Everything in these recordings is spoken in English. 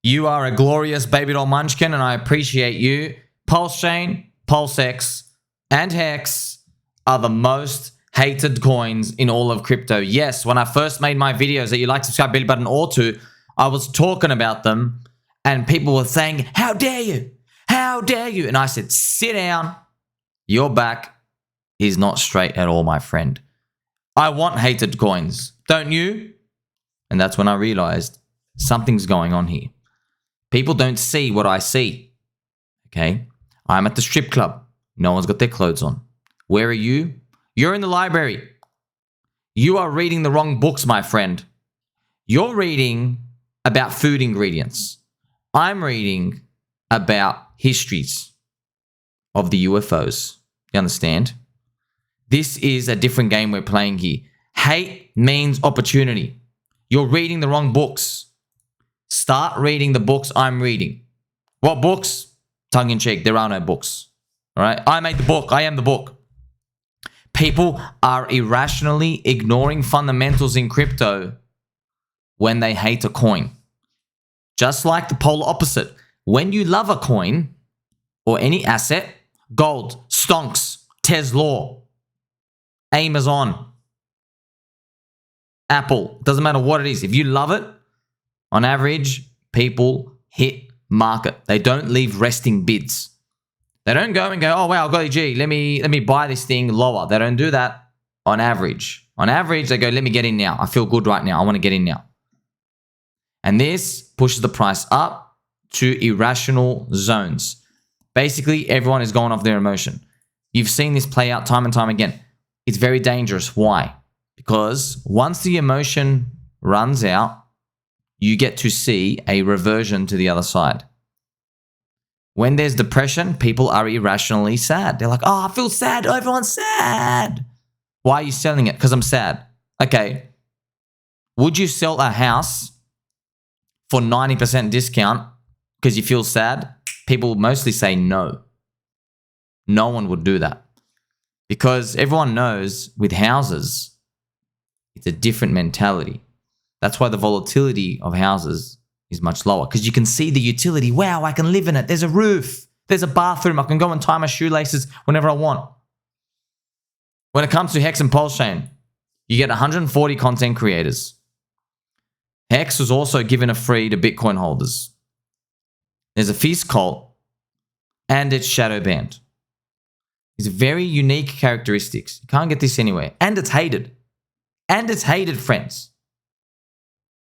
You are a glorious baby doll munchkin, and I appreciate you. PulseChain, PulseX, and HEX are the most hated coins in all of crypto. Yes, when I first made my videos that you like, subscribe, belly button, or to, I was talking about them, and people were saying, how dare you? How dare you? And I said, sit down. Your back is not straight at all, my friend. I want hated coins. Don't you? And that's when I realized something's going on here. People don't see what I see. Okay? I'm at the strip club. No one's got their clothes on. Where are you? You're in the library. You are reading the wrong books, my friend. You're reading about food ingredients. I'm reading about histories of the UFOs. You understand? This is a different game we're playing here. Hate means opportunity. You're reading the wrong books. Start reading the books I'm reading. What books? Tongue in cheek. There are no books. All right? I made the book. I am the book. People are irrationally ignoring fundamentals in crypto when they hate a coin. Just like the polar opposite. When you love a coin or any asset, gold, stonks, Tesla, Amazon, Apple, doesn't matter what it is. If you love it, on average, people hit market. They don't leave resting bids. They don't go and go, oh, wow, golly gee, let me buy this thing lower. They don't do that on average. On average, they go, let me get in now. I feel good right now. I want to get in now. And this pushes the price up to irrational zones. Basically, everyone is going off their emotion. You've seen this play out time and time again. It's very dangerous. Why? Because once the emotion runs out, you get to see a reversion to the other side. When there's depression, people are irrationally sad. They're like, oh, I feel sad. Oh, everyone's sad. Why are you selling it? Because I'm sad. Okay. Would you sell a house for 90% discount because you feel sad? People mostly say no. No one would do that. Because everyone knows with houses, it's a different mentality. That's why the volatility of houses is much lower. Because you can see the utility. Wow, I can live in it. There's a roof. There's a bathroom. I can go and tie my shoelaces whenever I want. When it comes to HEX and PulseChain, you get 140 content creators. HEX was also given a free to Bitcoin holders. There's a feast cult and it's shadow banned. It's very unique characteristics. You can't get this anywhere. And it's hated. And it's hated, friends.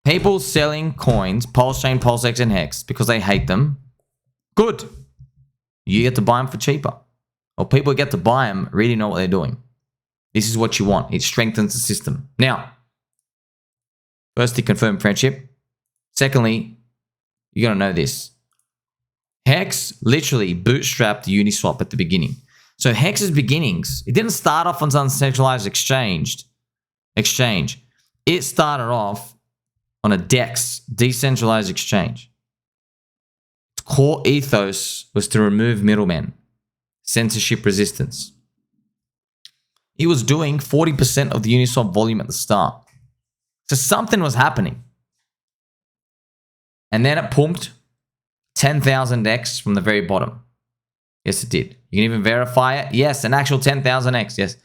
People selling coins, PulseChain, PulseX, and HEX because they hate them. Good. You get to buy them for cheaper. Or people who get to buy them really know what they're doing. This is what you want. It strengthens the system. Now, firstly, confirm friendship. Secondly, you got to know this. HEX literally bootstrapped Uniswap at the beginning. So HEX's beginnings, it didn't start off on some centralized exchange. It started off on a DEX, decentralized exchange. Its core ethos was to remove middlemen, censorship resistance. It was doing 40% of the Uniswap volume at the start. So something was happening. And then it pumped 10,000x from the very bottom. Yes, it did. You can even verify it. Yes, an actual 10,000x. Yes.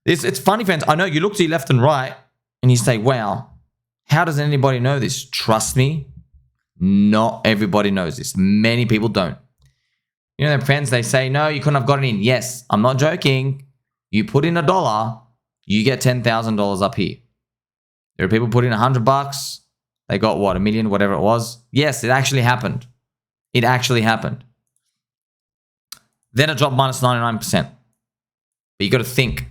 It's funny, friends. I know you look to your left and right and you say, wow, how does anybody know this? Trust me, not everybody knows this. Many people don't. You know, their friends, they say, no, you couldn't have gotten in. Yes, I'm not joking. You put in $1, you get $10,000 up here. There are people put in $100. They got what, $1 million, whatever it was. Yes, it actually happened. It actually happened. Then it dropped minus 99%. But you got to think.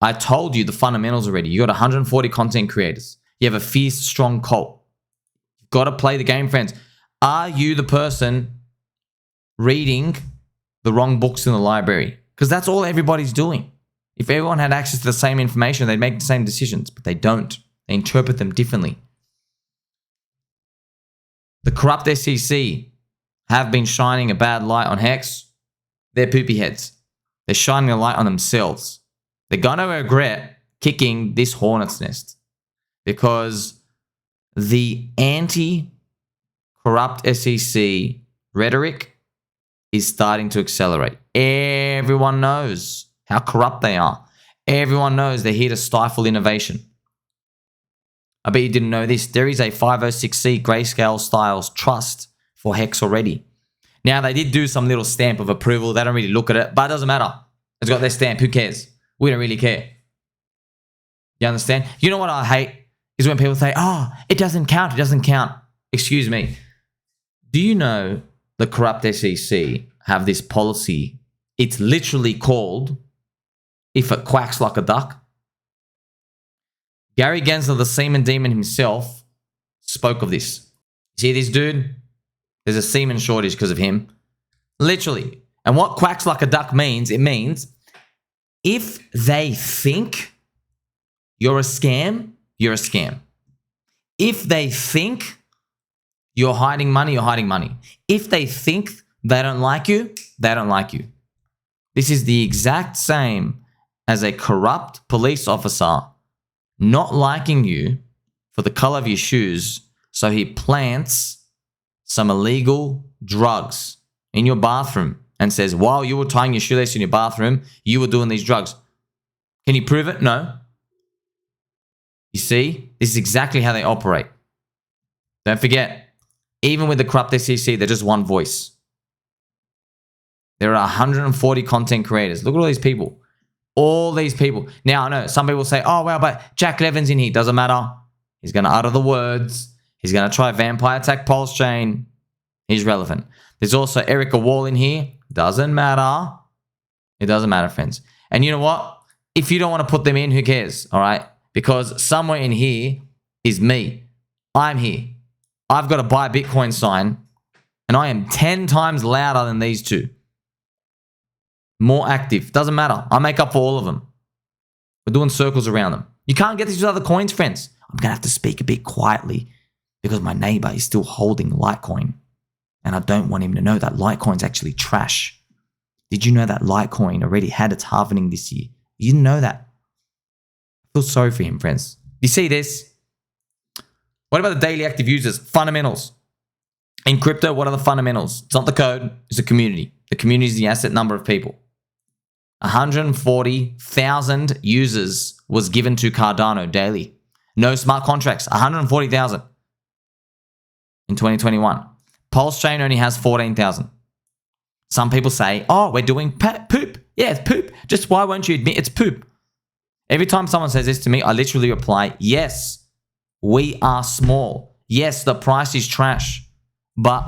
I told you the fundamentals already. You got 140 content creators. You have a fierce, strong cult. You've got to play the game, friends. Are you the person reading the wrong books in the library? Because that's all everybody's doing. If everyone had access to the same information, they'd make the same decisions, but they don't. They interpret them differently. The corrupt SEC have been shining a bad light on HEX. They're poopy heads. They're shining a light on themselves. They're going to regret kicking this hornet's nest because the anti-crypto corrupt SEC rhetoric is starting to accelerate. Everyone knows how corrupt they are. Everyone knows they're here to stifle innovation. I bet you didn't know this. There is a 506c grayscale styles trust for HEX already. Now, they did do some little stamp of approval. They don't really look at it, but it doesn't matter. It's got their stamp. Who cares? We don't really care. You understand? You know what I hate is when people say, oh, it doesn't count. It doesn't count. Excuse me. Do you know the corrupt SEC have this policy? It's literally called, if it quacks like a duck. Gary Gensler, the semen demon himself, spoke of this. See this dude? There's a semen shortage because of him. Literally. And what quacks like a duck means, it means if they think you're a scam, you're a scam. If they think you're hiding money, you're hiding money. If they think they don't like you, they don't like you. This is the exact same as a corrupt police officer not liking you for the color of your shoes, so he plants some illegal drugs in your bathroom and says, while you were tying your shoelace in your bathroom, you were doing these drugs. Can you prove it? No. You see, this is exactly how they operate. Don't forget, even with the corrupt SEC, they're just one voice. There are 140 content creators. Look at all these people. All these people. Now, I know some people say, oh, well, but Jack Levin's in here. Doesn't matter. He's going to utter the words. He's going to try vampire attack PulseChain. He's relevant. There's also Erica Wall in here. Doesn't matter. It doesn't matter, friends. And you know what? If you don't want to put them in, who cares? All right? Because somewhere in here is me. I'm here. I've got a buy Bitcoin sign, and I am 10 times louder than these two. More active. Doesn't matter. I make up for all of them. We're doing circles around them. You can't get these with other coins, friends. I'm going to have to speak a bit quietly because my neighbor is still holding Litecoin. And I don't want him to know that Litecoin's actually trash. Did you know that Litecoin already had its halvening this year? You didn't know that. I feel sorry for him, friends. You see this? What about the daily active users? Fundamentals. In crypto, what are the fundamentals? It's not the code. It's the community. The community is the asset number of people. 140,000 users was given to Cardano daily. No smart contracts. 140,000 in 2021. PulseChain only has 14,000. Some people say, oh, we're doing poop. Yeah, it's poop. Just why won't you admit it's poop? Every time someone says this to me, I literally reply, yes, we are small. Yes, the price is trash. But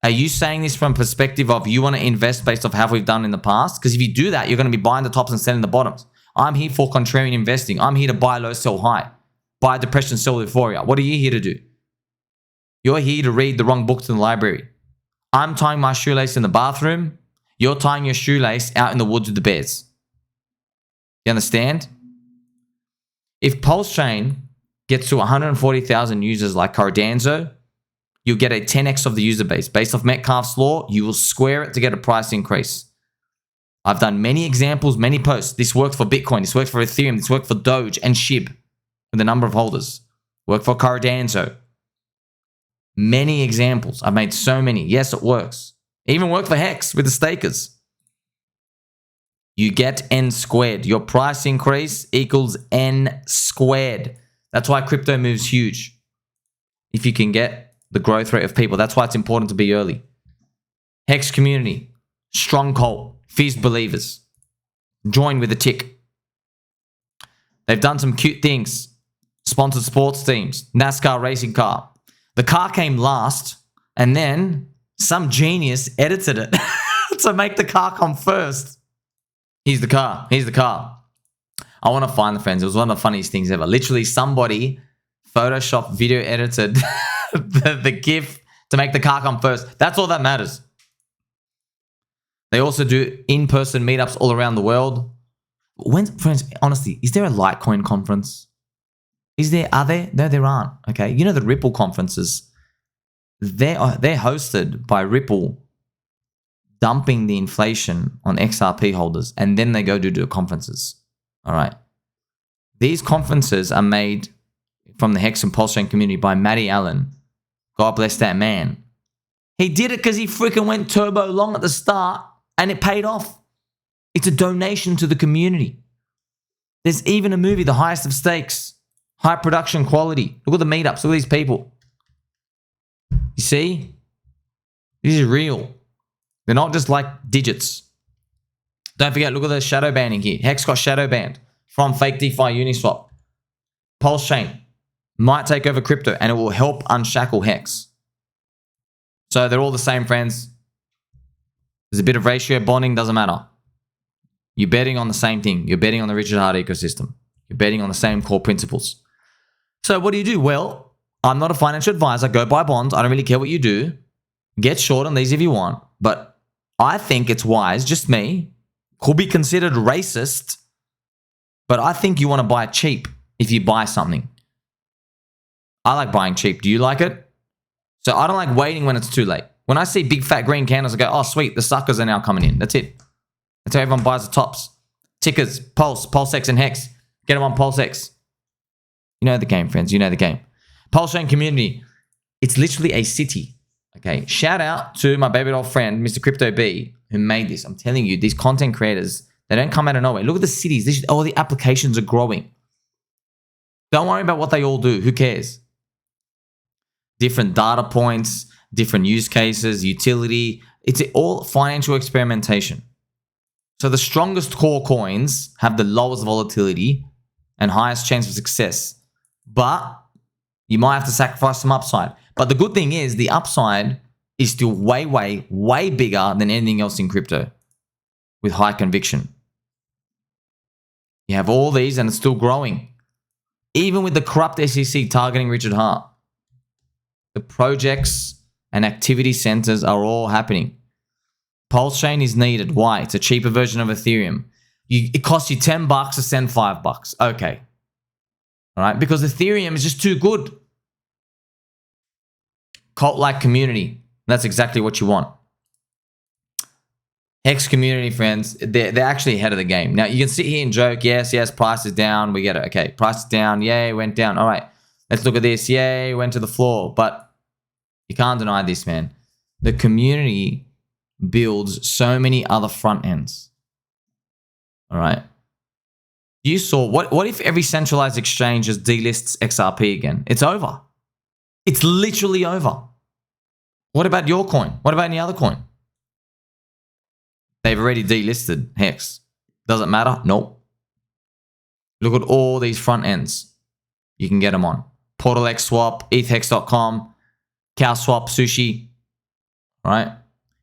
are you saying this from perspective of you want to invest based off how we've done in the past? Because if you do that, you're going to be buying the tops and selling the bottoms. I'm here for contrarian investing. I'm here to buy low, sell high. Buy depression, sell euphoria. What are you here to do? You're here to read the wrong books in the library. I'm tying my shoelace in the bathroom. You're tying your shoelace out in the woods with the bears. You understand? If PulseChain gets to 140,000 users like Cardano, you'll get a 10x of the user base. Based off Metcalfe's law, you will square it to get a price increase. I've done many examples, many posts. This worked for Bitcoin. This worked for Ethereum. This worked for Doge and SHIB with the number of holders. Worked for Cardano. Many examples. I've made so many. Yes, it works. Even worked for HEX with the stakers. You get N squared. Your price increase equals N squared. That's why crypto moves huge. If you can get the growth rate of people. That's why it's important to be early. HEX Community. Strong cult. Fierce believers. Join with a tick. They've done some cute things. Sponsored sports teams. NASCAR racing car. The car came last, and then some genius edited it to make the car come first. Here's the car. Here's the car. I want to find the friends. It was one of the funniest things ever. Literally, somebody Photoshop video edited the GIF to make the car come first. That's all that matters. They also do in-person meetups all around the world. Friends, honestly, is there a Litecoin conference? Are there? No, there aren't. Okay. You know the Ripple conferences. They're hosted by Ripple dumping the inflation on XRP holders, and then they go to do conferences. All right. These conferences are made from the HEX and PulseChain community by Matty Allen. God bless that man. He did it because he freaking went turbo long at the start and it paid off. It's a donation to the community. There's even a movie, The Highest of Stakes. High production quality. Look at the meetups. Look at these people. You see? This is real. They're not just like digits. Don't forget, look at the shadow banning here. HEX got shadow banned from fake DeFi Uniswap. PulseChain might take over crypto and it will help unshackle HEX. So they're all the same, friends. There's a bit of ratio bonding, doesn't matter. You're betting on the same thing. You're betting on the Richard Heart ecosystem. You're betting on the same core principles. So what do? Well, I'm not a financial advisor. Go buy bonds. I don't really care what you do. Get short on these if you want. But I think it's wise, just me, could be considered racist, but I think you want to buy cheap if you buy something. I like buying cheap. Do you like it? So I don't like waiting when it's too late. When I see big fat green candles, I go, oh sweet, the suckers are now coming in. That's it. That's how everyone buys the tops. Tickers, Pulse, PulseX and HEX. Get them on PulseX. You know the game, friends. You know the game. PulseChain community. It's literally a city. Okay. Shout out to my baby doll friend, Mr. Crypto B, who made this. I'm telling you, these content creators, they don't come out of nowhere. Look at the cities. All the applications are growing. Don't worry about what they all do. Who cares? Different data points, different use cases, utility. It's all financial experimentation. So the strongest core coins have the lowest volatility and highest chance of success. But you might have to sacrifice some upside. But the good thing is the upside is still way, way, way bigger than anything else in crypto with high conviction. You have all these and it's still growing. Even with the corrupt SEC targeting Richard Heart. The projects and activity centers are all happening. PulseChain is needed. Why? It's a cheaper version of Ethereum. It costs you $10 to send $5. Okay. All right. Because Ethereum is just too good. Cult-like community. That's exactly what you want. HEX community, friends, they're actually ahead of the game. Now, you can sit here and joke, yes, price is down. We get it. Okay, price is down. Yay, went down. All right. Let's look at this. Yay, went to the floor. But you can't deny this, man. The community builds so many other front ends. All right. You saw, what if every centralized exchange just delists XRP again? It's over. It's literally over. What about your coin? What about any other coin? They've already delisted HEX. Does it matter? Nope. Look at all these front ends. You can get them on. PortalX Swap, ETHEX.com, CowSwap, Sushi, right?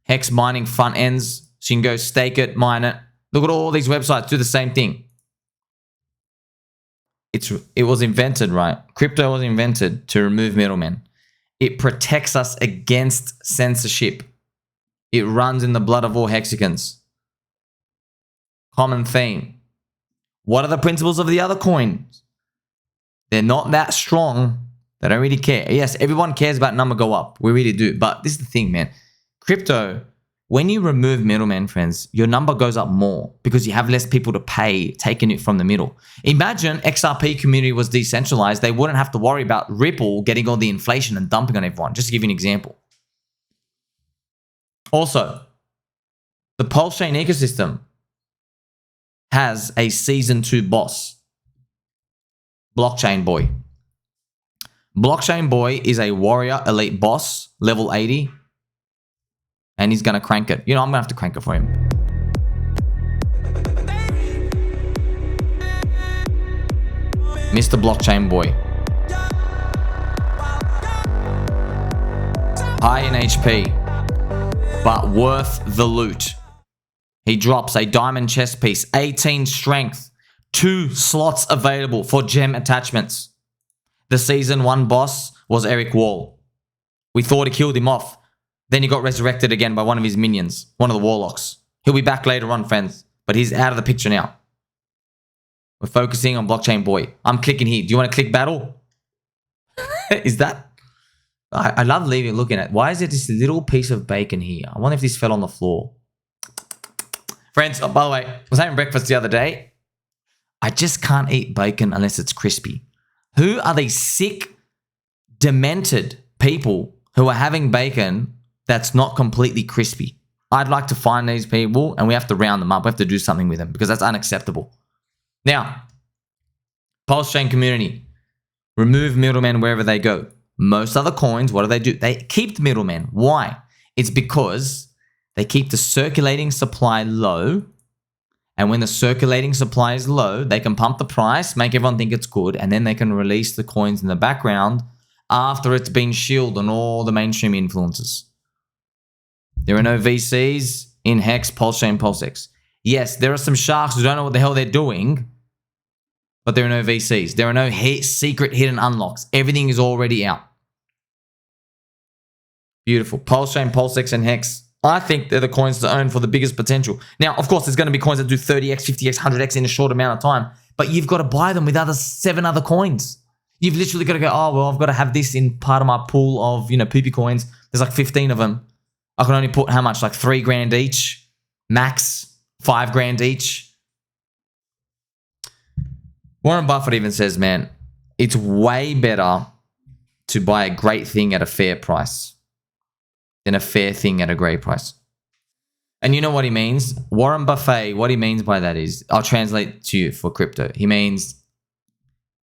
HEX mining front ends. So you can go stake it, mine it. Look at all these websites do the same thing. It was invented, right? Crypto was invented to remove middlemen. It protects us against censorship. It runs in the blood of all hexagons. Common theme. What are the principles of the other coins? They're not that strong. They don't really care. Yes, everyone cares about number go up. We really do. But this is the thing, man. Crypto, when you remove middlemen, friends, your number goes up more because you have less people to pay taking it from the middle. Imagine XRP community was decentralized. They wouldn't have to worry about Ripple getting all the inflation and dumping on everyone. Just to give you an example. Also, the PulseChain ecosystem has a season 2 boss. Blockchain Boy. Blockchain Boy is a warrior elite boss, level 80. And he's going to crank it. You know, I'm going to have to crank it for him. Mr. Blockchain Boy. High in HP, but worth the loot. He drops a diamond chest piece, 18 strength, 2 slots available for gem attachments. The season 1 boss was Eric Wall. We thought he killed him off. Then he got resurrected again by one of his minions, one of the warlocks. He'll be back later on, friends, but he's out of the picture now. We're focusing on Blockchain Boy. I'm clicking here. Do you want to click battle? Is that? I love leaving looking at. Why is there this little piece of bacon here? I wonder if this fell on the floor. Friends, oh, by the way, I was having breakfast the other day. I just can't eat bacon unless it's crispy. Who are these sick, demented people who are having bacon that's not completely crispy. I'd like to find these people and we have to round them up. We have to do something with them because that's unacceptable. Now, PulseChain community. Remove middlemen wherever they go. Most other coins, what do? They keep the middlemen. Why? It's because they keep the circulating supply low. And when the circulating supply is low, they can pump the price, make everyone think it's good, and then they can release the coins in the background after it's been shielded on all the mainstream influencers. There are no VCs in HEX, PulseChain, PulseX. Yes, there are some sharks who don't know what the hell they're doing, but there are no VCs. There are no secret hidden unlocks. Everything is already out. Beautiful. PulseChain, PulseX, and HEX. I think they're the coins to own for the biggest potential. Now, of course, there's going to be coins that do 30x, 50x, 100x in a short amount of time, but you've got to buy them with 7 other coins. You've literally got to go, oh, well, I've got to have this in part of my pool of, poopy coins. There's like 15 of them. I can only put how much? Like $3,000 each, max $5,000 each. Warren Buffett even says, man, it's way better to buy a great thing at a fair price than a fair thing at a great price. And you know what he means? Warren Buffett, what he means by that is, I'll translate to you for crypto. He means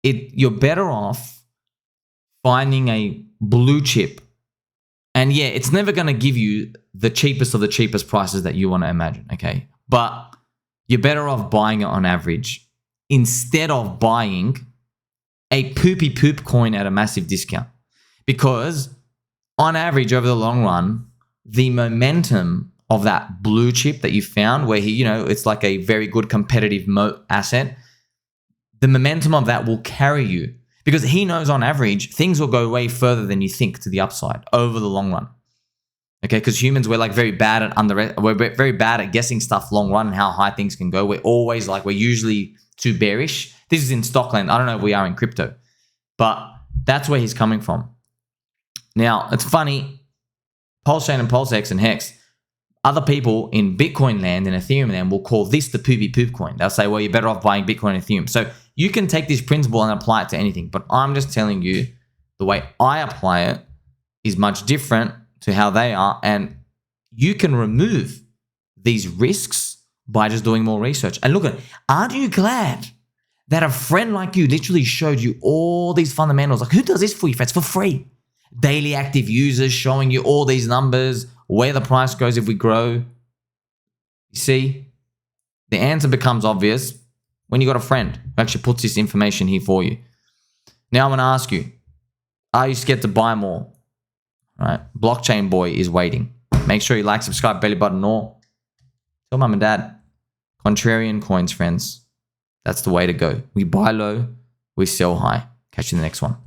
you're better off finding a blue chip. And yeah, it's never going to give you the cheapest of the cheapest prices that you want to imagine, okay? But you're better off buying it on average instead of buying a poopy poop coin at a massive discount. Because on average, over the long run, the momentum of that blue chip that you found where it's like a very good competitive moat asset, the momentum of that will carry you because he knows on average, things will go way further than you think to the upside over the long run. Okay, because humans, we're very bad at guessing stuff long run and how high things can go. We're usually too bearish. This is in Stockland. I don't know if we are in crypto, but that's where he's coming from. Now, it's funny, PulseChain and PulseX and HEX, other people in Bitcoin land and Ethereum land will call this the poopy poop coin. They'll say, well, you're better off buying Bitcoin and Ethereum. So you can take this principle and apply it to anything, but I'm just telling you the way I apply it is much different to how they are, and you can remove these risks by just doing more research. And look at it, aren't you glad that a friend like you literally showed you all these fundamentals? Like, who does this for you? It's for free. Daily active users showing you all these numbers, where the price goes if we grow. You see, the answer becomes obvious when you got a friend who actually puts this information here for you. Now I'm going to ask you, are you scared to buy more? All right, Blockchain Boy is waiting. Make sure you like, subscribe, belly button, or tell mum and dad. Contrarian coins, friends. That's the way to go. We buy low, we sell high. Catch you in the next one.